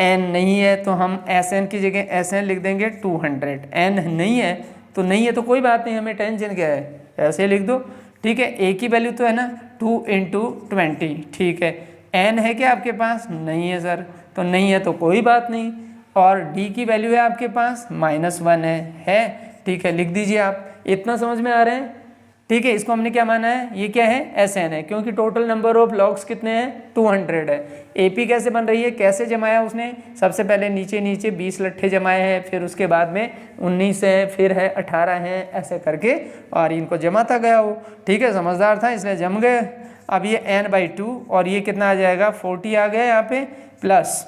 n नहीं है तो हम SN की जगह SN लिख देंगे 200, n नहीं है तो नहीं है तो कोई बात नहीं, हमें टेंशन क्या है, ऐसे लिख दो, ठीक है। A की वैल्यू तो है ना 2 × 20, ठीक है। n है क्या आपके पास, नहीं है सर, तो नहीं है तो कोई बात नहीं। और D की वैल्यू है आपके पास -1 है, ठीक है, लिख दीजिए आप। इतना समझ में आ रहे हैं, ठीक है। इसको हमने क्या माना है, ये क्या है SN है, क्योंकि टोटल नंबर ऑफ लॉग्स कितने हैं 200 है। AP कैसे बन रही है, कैसे जमाया उसने, सबसे पहले नीचे 20 लट्ठे जमाए हैं, फिर उसके बाद में 19 है, फिर है 18 है, ऐसे करके और इनको जमाता गया वो, ठीक है, समझदार था इसलिए जम गए। अब ये n/2 और ये कितना आ जाएगा 40 आ गया यहाँ पे, प्लस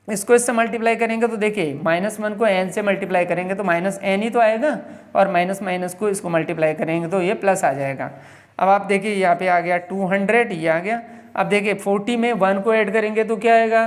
इसको इससे मल्टीप्लाई करेंगे तो देखिए -1 को n से मल्टीप्लाई करेंगे तो -n ही तो आएगा, और माइनस को इसको मल्टीप्लाई करेंगे तो ये प्लस आ जाएगा। अब आप देखिए यहाँ पे आ गया 200, ये आ गया। अब देखिए 40 में 1 को ऐड करेंगे तो क्या आएगा,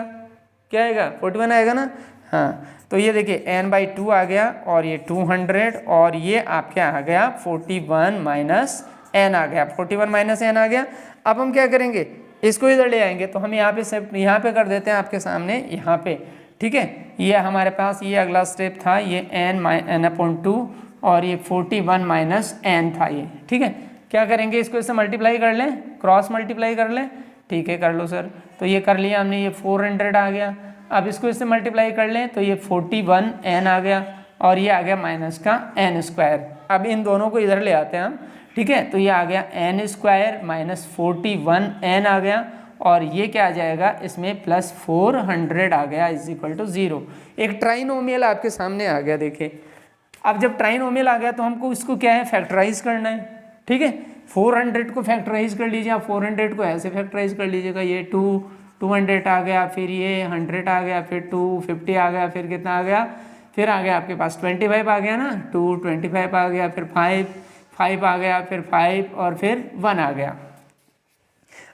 क्या आएगा 41 आएगा ना, हाँ। तो ये देखिए n/2 आ गया और ये 200 और ये आपके आ गया 41 - n आ गया, 41 - n आ गया। अब हम क्या करेंगे, इसको इधर ले आएंगे तो हम यहाँ पे सिर्फ यहाँ पे कर देते हैं आपके सामने यहाँ पे, ठीक है। ये हमारे पास ये अगला स्टेप था, ये n/2 और ये 41 - n था ये, ठीक है। क्या करेंगे, इसको इससे मल्टीप्लाई कर लें, क्रॉस मल्टीप्लाई कर लें, ठीक है, कर लो सर। तो ये कर लिया हमने, ये 400 आ गया। अब इसको इससे मल्टीप्लाई कर लें तो ये 41n आ गया और ये आ गया -n²। अब इन दोनों को इधर ले आते हैं हम, ठीक है। तो ये आ गया n² - 41n आ गया और ये क्या आ जाएगा इसमें +400 आ गया = 0। एक ट्राइनोमियल आपके सामने आ गया, देखिए। अब जब ट्राइनोमियल आ गया तो हमको इसको क्या है फैक्टराइज करना है, ठीक है। 400 को फैक्टराइज कर लीजिए आप, 400 को ऐसे फैक्टराइज कर लीजिएगा, ये 200 आ गया, फिर ये 100 आ गया, फिर 250 आ गया, फिर कितना आ गया, फिर आ गया आपके पास 25 आ गया ना, 225 आ गया, फिर 5 आ गया, फिर 5 और फिर 1 आ गया।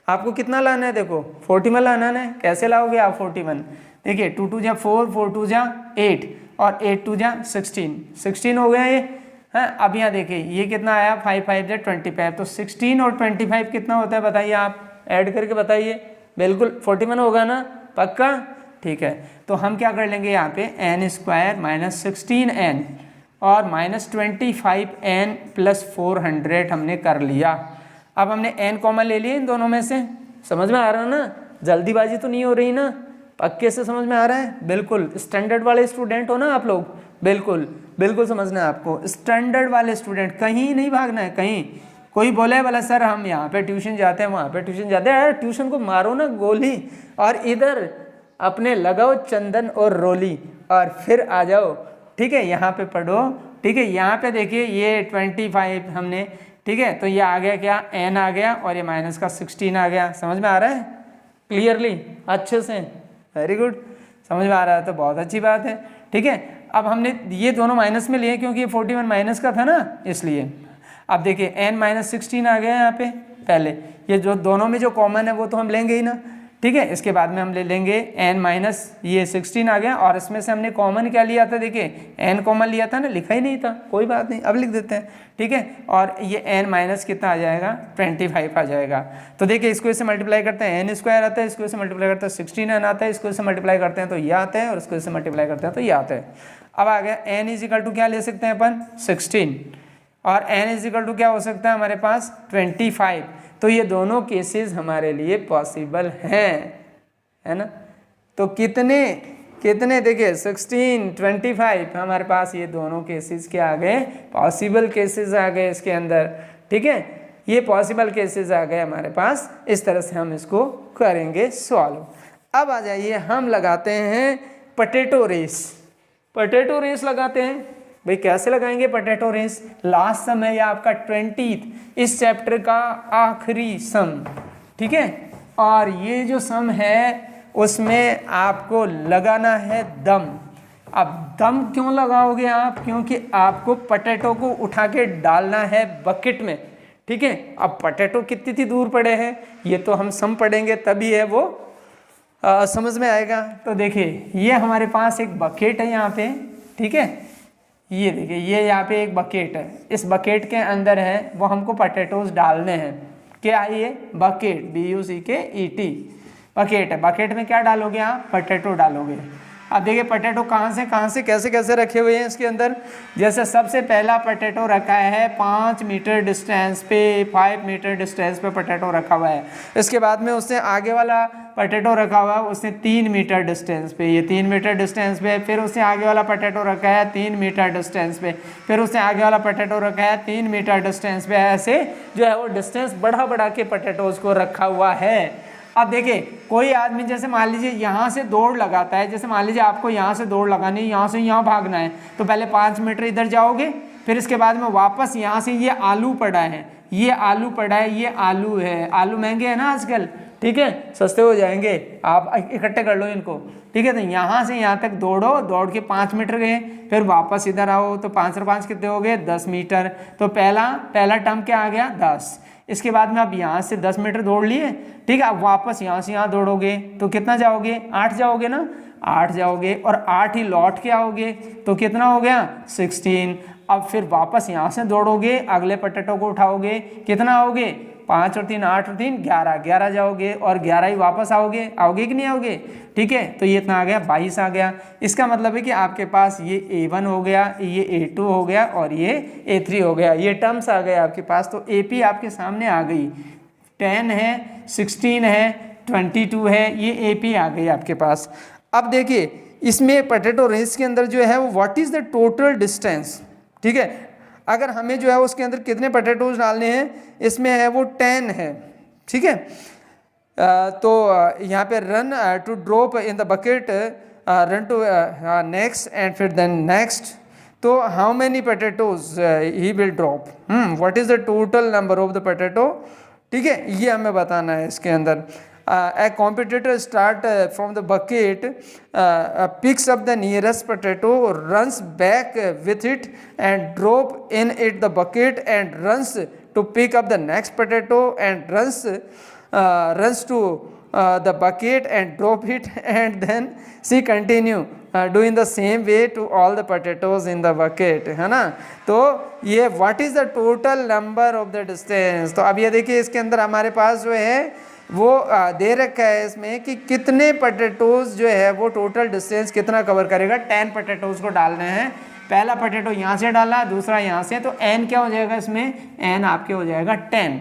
आपको कितना लाना है, देखो 41 लाना है। कैसे लाओगे आप 41, देखिए 2 2 जा 4, 4 2 जा 8 और 8 2 जा 16 हो गया ये, हाँ। अब यहाँ देखिए ये कितना आया, 5 5 जा 25, तो 16 और 25 कितना होता है बताइए आप, ऐड करके बताइए। बिल्कुल 41 होगा ना, पक्का, ठीक है। तो हम क्या कर लेंगे यहाँ पे n² - 16n और -25n + 400 हमने कर लिया। अब हमने n कॉमन ले लिए इन दोनों में से, समझ में आ रहा है ना, जल्दीबाजी तो नहीं हो रही ना, पक्के से समझ में आ रहा है। बिल्कुल स्टैंडर्ड वाले स्टूडेंट हो ना आप लोग, बिल्कुल बिल्कुल समझना है आपको, स्टैंडर्ड वाले स्टूडेंट, कहीं नहीं भागना है कहीं। कोई बोले बोला सर हम यहाँ पे ट्यूशन जाते हैं, वहाँ पे ट्यूशन जाते हैं, यार ट्यूशन को मारो ना गोली और इधर अपने लगाओ चंदन और रोली और फिर आ जाओ, ठीक है, यहाँ पे पढ़ो, ठीक है। यहाँ पे देखिए ये 25 हमने, ठीक है, तो ये आ गया क्या n आ गया और ये -16 आ गया। समझ में आ रहा है क्लियरली, अच्छे से, वेरी गुड, समझ में आ रहा है तो बहुत अच्छी बात है, ठीक है। अब हमने ये दोनों माइनस में लिए क्योंकि ये 41 माइनस का था ना, इसलिए। अब देखिए n - 16 आ गया यहाँ पे, पहले ये जो दोनों में जो कॉमन है वो तो हम लेंगे ही ना, ठीक है। इसके बाद में हम ले लेंगे n माइनस ये 16 आ गया, और इसमें से हमने कॉमन क्या लिया था, देखिए n कॉमन लिया था ना, लिखा ही नहीं था, कोई बात नहीं अब लिख देते हैं, ठीक है। और ये n माइनस कितना आ जाएगा, 25 आ जाएगा। तो देखिए इसको इससे मल्टीप्लाई करते हैं, n स्क्वायर आता है, इसको इससे मल्टीप्लाई करते हैं 16n आता है, इसको इससे मल्टीप्लाई करते हैं तो ये आता है, और इसको इससे मल्टीप्लाई करते हैं तो ये आता है। अब आ गया n इज इक्वल टू क्या ले सकते हैं अपन, 16, और n इज इक्वल टू क्या हो सकता है हमारे पास, 25। तो ये दोनों केसेस हमारे लिए पॉसिबल हैं, है ना। तो कितने कितने देखिए 16, 25 हमारे पास ये दोनों केसेस के आ गए, पॉसिबल केसेस आ गए इसके अंदर, ठीक है। ये पॉसिबल केसेस आ गए हमारे पास, इस तरह से हम इसको करेंगे सॉल्व। अब आ जाइए हम लगाते हैं पोटैटो रेस। पोटैटो रेस लगाते हैं भाई, कैसे लगाएंगे पोटैटो रेस। लास्ट सम है ये आपका 20th इस चैप्टर का आखिरी सम, ठीक है। और ये जो सम है उसमें आपको लगाना है दम। अब दम क्यों लगाओगे आप, क्योंकि आपको पोटैटो को उठा के डालना है बकेट में, ठीक है। अब पोटैटो कितनी थी दूर पड़े हैं, ये तो हम सम पढ़ेंगे तभी है वो समझ में आएगा। तो देखिए ये हमारे पास एक बकेट है यहाँ पे, ठीक है। ये देखिए ये यहाँ पे एक बकेट है, इस बकेट के अंदर है वो हमको पोटैटोज डालने हैं। क्या है ये, बकेट, BUCKET बकेट है। बकेट में क्या डालोगे आप, पोटैटो डालोगे। अब देखिए पोटैटो कहाँ से कैसे कैसे रखे हुए हैं इसके अंदर। जैसे सबसे पहला पोटैटो रखा है 5 मीटर डिस्टेंस पे, 5 मीटर डिस्टेंस पे पोटैटो रखा हुआ है। इसके बाद में उससे आगे वाला पोटैटो रखा हुआ है उसने 3 मीटर डिस्टेंस पे, ये 3 मीटर डिस्टेंस पे। फिर उससे आगे वाला पोटैटो रखा है 3 मीटर डिस्टेंस पे, फिर उससे आगे वाला पोटैटो रखा है 3 मीटर डिस्टेंस पे। ऐसे जो है वो डिस्टेंस बढ़ा के पोटैटोज को रखा हुआ है। अब देखिए कोई आदमी जैसे मान लीजिए यहाँ से दौड़ लगाता है, जैसे मान लीजिए आपको यहाँ से दौड़ लगानी है, यहाँ से यहाँ भागना है, तो पहले 5 मीटर इधर जाओगे, फिर इसके बाद में वापस यहाँ से ये आलू पड़ा है, ये आलू पड़ा है, ये आलू है। आलू महंगे हैं ना आजकल, ठीक है, सस्ते हो जाएंगे, आप इकट्ठे कर लो इनको, ठीक है। तो यहाँ से यहाँ तक दौड़ो, दौड़ के 5 मीटर गए, फिर वापस इधर आओ, तो 5 और 5 कितने हो गए, 10 मीटर। तो पहला टर्म क्या आ गया, 10। इसके बाद में आप यहाँ से 10 मीटर दौड़ लिए, ठीक है। अब वापस यहाँ से यहाँ दौड़ोगे तो कितना जाओगे, 8 जाओगे ना, 8 जाओगे, और 8 ही लौट के आओगे तो कितना हो गया, 16। अब फिर वापस यहाँ से दौड़ोगे, अगले पोटैटो को उठाओगे, कितना आओगे, 5 और 3 8 और 3 11 जाओगे, और 11 ही वापस आओगे कि नहीं आओगे, ठीक है। तो ये इतना आ गया, 22 आ गया। इसका मतलब है कि आपके पास ये A1 हो गया, ये A2 हो गया, और ये A3 हो गया। ये टर्म्स आ गए आपके पास। तो AP आपके सामने आ गई, 10 है, 16 है, 22 है, ये AP आ गई आपके पास। अब देखिए इसमें पोटैटो रेस के अंदर जो है वो what is the total distance, ठीक है। अगर हमें जो है उसके अंदर कितने पोटैटोज डालने हैं, इसमें है वो 10 है, ठीक है। तो यहाँ पे run to drop in the bucket, run to next and फिर देन नेक्स्ट। तो how many potatoes he will drop, what is the total number of the potato, ठीक है, ये हमें बताना है इसके अंदर। A competitor start from the bucket, picks up the nearest potato, runs back with it and drop in it the bucket, and runs to pick up the next potato, and runs to the bucket and drop it, and then she continue doing the same way to all the potatoes in the bucket, है ना। तो ये what is the total number of the distance। तो अब ये देखिए इसके अंदर हमारे पास जो है वो दे रखा है इसमें कि कितने पोटैटोज जो है वो टोटल डिस्टेंस कितना कवर करेगा। 10 पोटैटोज को डालने हैं, पहला पोटैटो यहाँ से डाला, दूसरा यहाँ से, तो n क्या हो जाएगा इसमें, n आपके हो जाएगा 10।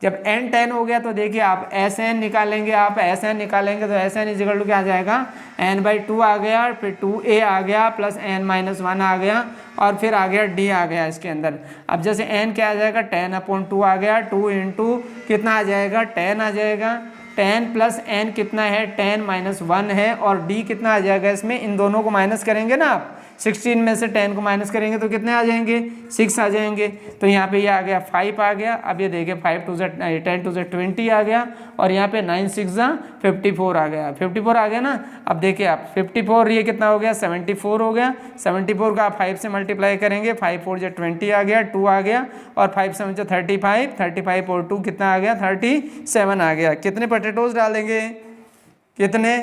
जब n 10 हो गया तो देखिए आप Sn निकालेंगे, आप Sn निकालेंगे तो Sn इजिकल टू क्या आ जाएगा, n/2 आ गया, फिर 2a आ गया, प्लस n-1 आ गया, और फिर आ गया d आ गया इसके अंदर। अब जैसे n क्या आ जाएगा, 10/2 आ गया, 2 इंटू कितना आ जाएगा, 10 आ जाएगा, 10 प्लस n कितना है, 10-1 है, और d कितना आ जाएगा इसमें, इन दोनों को माइनस करेंगे ना आप, 16 में से 10 को माइनस करेंगे तो कितने आ जाएंगे, 6 आ जाएंगे। तो यहाँ पे ये आ गया 5 आ गया। अब ये देखिए 10 to the 20 आ गया, और यहाँ पे 9 6 54 आ गया, 54 आ गया ना। अब देखिए आप 54, ये कितना हो गया, 74 हो गया। 74 का आप 5 से मल्टीप्लाई करेंगे, 5 4 20 आ गया, 2 आ गया, और 5 7 35, 35 और 2 कितना आ गया, 37 आ गया। कितने पोटैटोज डालेंगे, कितने,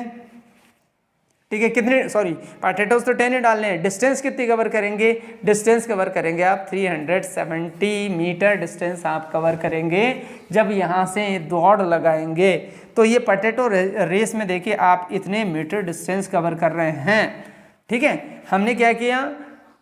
ठीक है, कितने, सॉरी पोटैटोज तो 10 ही डालने हैं। डिस्टेंस कितनी कवर करेंगे, डिस्टेंस कवर करेंगे आप 370 मीटर डिस्टेंस आप कवर करेंगे जब यहाँ से दौड़ लगाएंगे। तो ये पोटैटो रेस में देखिए आप इतने मीटर डिस्टेंस कवर कर रहे हैं, ठीक है। हमने क्या किया,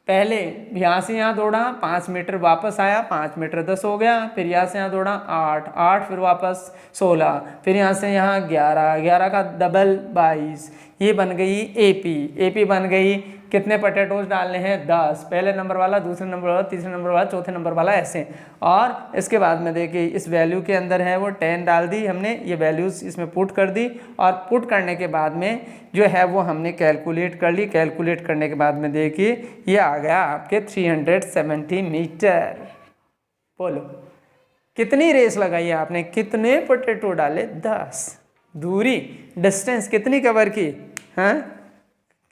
पहले यहाँ से यहाँ दौड़ा 5 मीटर, वापस आया 5 मीटर 10 हो गया, फिर यहाँ से यहाँ दौड़ा 8, फिर वापस 16, फिर यहाँ से यहाँ 11 का डबल 22, ये बन गई एपी बन गई। कितने पोटैटोज डालने हैं, 10, पहले नंबर वाला, दूसरे नंबर वाला, तीसरे नंबर वाला, चौथे नंबर वाला, ऐसे। और इसके बाद में देखिए इस वैल्यू के अंदर है वो 10 डाल दी हमने, ये वैल्यूज़ इसमें पुट कर दी, और पुट करने के बाद में जो है वो हमने कैलकुलेट कर ली। कैलकुलेट करने के बाद में देखिए ये आ गया आपके 370 मीटर। बोलो कितनी रेस लगाई आपने, कितने पोटैटो डाले, 10। दूरी, डिस्टेंस कितनी कवर की, हाँ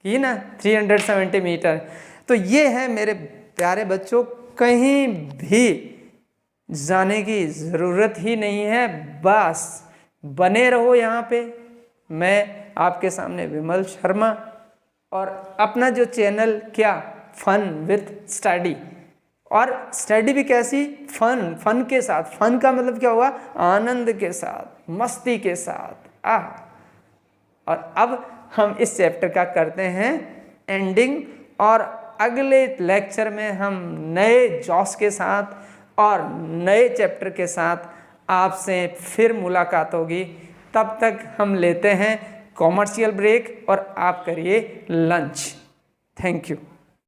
की ना, 370 मीटर। तो ये है मेरे प्यारे बच्चों, कहीं भी जाने की ज़रूरत ही नहीं है, बस बने रहो यहाँ पे। मैं आपके सामने विमल शर्मा, और अपना जो चैनल क्या, फन विथ स्टडी, और स्टडी भी कैसी, फन के साथ। फन का मतलब क्या हुआ, आनंद के साथ, मस्ती के साथ। और अब हम इस चैप्टर का करते हैं एंडिंग, और अगले लेक्चर में हम नए जोश के साथ और नए चैप्टर के साथ आपसे फिर मुलाकात होगी। तब तक हम लेते हैं कॉमर्शियल ब्रेक और आप करिए लंच। Thank you.